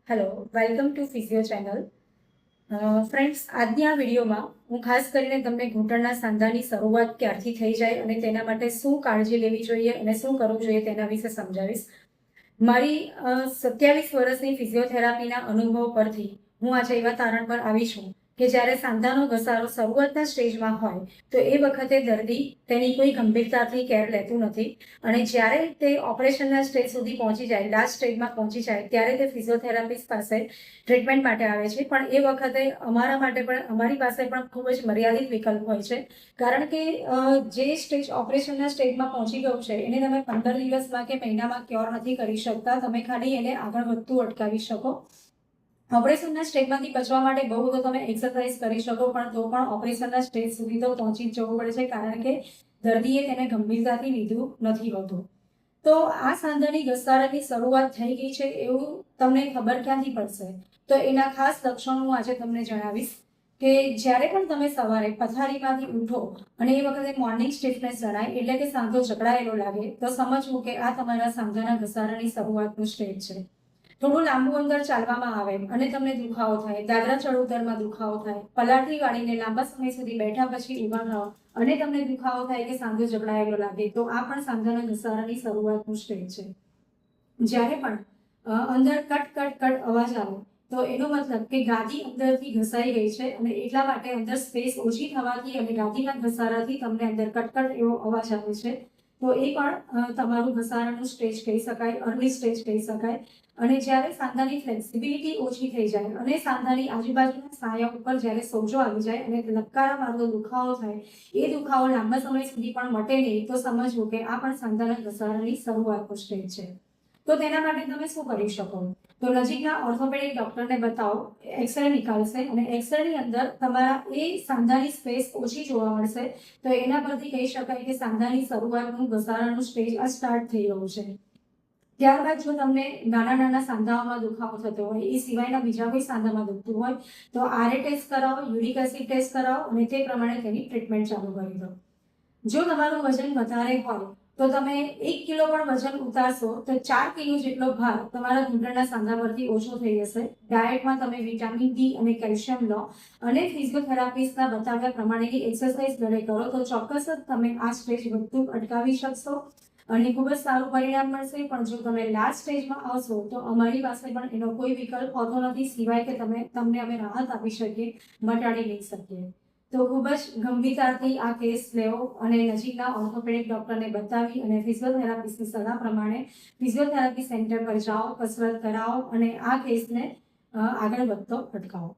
Hello, welcome to physio channel. Friends, આજની આ વિડીયોમાં હું ખાસ કરીને તમને ઘૂંટણના સાંધાની શરૂઆત ક્યારથી થઈ જાય અને તેના માટે શું કાળજી લેવી જોઈએ અને શું કરવું જોઈએ તેના વિશે સમજાવીશ. મારી 27 વર્ષની ફિઝિયોથેરાપીના અનુભવ પરથી હું આજે એવા તારણ પર આવી છું કે જ્યારે સાંધાનો ઘસારો શરૂઆતના સ્ટેજમાં હોય તો એ વખતે દર્દી તેની કોઈ ગંભીરતાથી કેર લેતું નથી અને જ્યારે તે ઓપરેશનના સ્ટેજ સુધી પહોંચી જાય, લાસ્ટ સ્ટેજમાં પહોંચી જાય ત્યારે તે ફિઝિયોથેરાપિસ્ટ પાસે ટ્રીટમેન્ટ માટે આવે છે. પણ એ વખતે અમારી પાસે પણ ખૂબ જ મર્યાદિત વિકલ્પ હોય છે, કારણ કે જે સ્ટેજ ઓપરેશનના સ્ટેજમાં પહોંચી ગયું છે એને તમે 15 દિવસમાં કે મહિનામાં ક્યોર નથી કરી શકતા. તમે ખાલી એને આગળ વધતું અટકાવી શકો. ઓપરેશનના સ્ટેજમાંથી બચવા માટે બહુ બધો તમે એક્સરસાઇઝ કરી શકો, પણ તો પણ ઓપરેશનના સ્ટેજ સુધી તો પહોંચી જ જવું પડે છે, કારણ કે દર્દીએ તેને ગંભીરતાથી લીધું નથી હોતું. તો આ સાંધાની ઘસારાની શરૂઆત થઈ ગઈ છે એવું તમને ખબર ક્યાંથી પડશે? તો એના ખાસ લક્ષણો હું આજે તમને જણાવીશ કે જ્યારે પણ તમે સવારે પથારીમાંથી ઉઠો અને એ વખતે મોર્નિંગ સ્ટીફનેસ જણાય, એટલે કે સાંધો જકડાયેલો લાગે, તો સમજવું કે આ તમારા સાંધાના ઘસારાની શરૂઆતનું સ્ટેજ છે. થોડું લાંબુ અંદર ચાલવામાં આવે અને તમને દુખાવો થાય, દાદરા ચઢ-ઉતરમાં દુખાવો થાય, પલાઠી વાળીને લાંબા સમય સુધી બેઠા પછી ઊભા થાવ અને તમને દુખાવો થાય કે સાંધો જકડાયેલો લાગે, તો આ પણ સાંધાના ઘસારાની શરૂઆતનું સ્ટેજ છે. જ્યારે પણ અંદર કટ કટ કટ અવાજ આવે તો એનો મતલબ કે ગાદી અંદરથી ઘસાઈ ગઈ છે અને એટલા માટે અંદર સ્પેસ ઓછી થવાથી અને ગાદીના ઘસારાથી તમને અંદર કટકટ એવો અવાજ આવે છે. તો એ પણ તમારું ઘસારાનું સ્ટેજ કહી શકાય, અર્લી સ્ટેજ કહી શકાય. અને જ્યારે સાંધાની ફ્લેક્સિબિલિટી ઓછી થઈ જાય અને સાંધાની આજુબાજુના સ્નાયુઓ ઉપર જ્યારે સોજો આવી જાય અને લપકારા મારતો દુખાવો થાય, એ દુખાવો લાંબા સમય સુધી પણ મટે નહીં, તો સમજવું કે આ પણ સાંધાના ઘસારાની શરૂઆતનો સ્ટેજ છે. તો તેના માટે તમે શું કરી શકો? તો નજીકના ઓર્થોપેડિક ડોક્ટરને બતાવો, એક્સરે નીકાળશે અને એક્સરેની અંદર તમારા એ સાંધાની સ્પેસ ઓછી જોવા મળશે, તો એના પરથી કહી શકાય કે સાંધાની શરૂઆતનું ઘસારાનું સ્ટેજ આ સ્ટાર્ટ થઈ રહ્યું છે. ત્યારબાદ જો તમને નાના નાના સાંધાઓમાં દુખાવો થતો હોય, એ સિવાયના બીજા કોઈ સાંધામાં દુખતું હોય, તો આરએ ટેસ્ટ કરાવો, યુરિક એસિડ ટેસ્ટ કરાવો અને તે પ્રમાણે તેની ટ્રીટમેન્ટ ચાલુ કરી દો. જો તમારું વજન વધારે હોય તો તમે 1 કિલો પણ વજન ઉતારશો તો 4 કિલો જેટલો ભાર તમારા ઘૂંટણના સાંધા પરથી ઓછો થઈ જશે. ડાયટમાં તમે વિટામિન ડી અને કેલ્શિયમ લો અને ફિઝિયોથેરાપિસ્ટના બતાવ્યા પ્રમાણેની એક્સરસાઇઝ ઘરે કરો, તો ચોક્કસ જ તમે આ સ્ટેજ વધતું અટકાવી શકશો અને ખૂબ જ સારું પરિણામ મળશે. પણ જો તમે લાસ્ટ સ્ટેજમાં આવશો તો અમારી પાસે પણ એનો કોઈ વિકલ્પ હોતો નથી, સિવાય કે તમને અમે રાહત આપી શકીએ, મટાડી નહીં શકીએ. તો ખૂબ જ ગંભીરતાથી આ કેસ લેવો અને નજીકના ઓર્થોપેડિક ડોક્ટરને બતાવી અને ફિઝિયોથેરાપિસ્ટની સલાહ પ્રમાણે ફિઝિયોથેરાપી સેન્ટર પર જાઓ, કસરત કરાવો અને આ કેસને આગળ વધતો અટકાવો.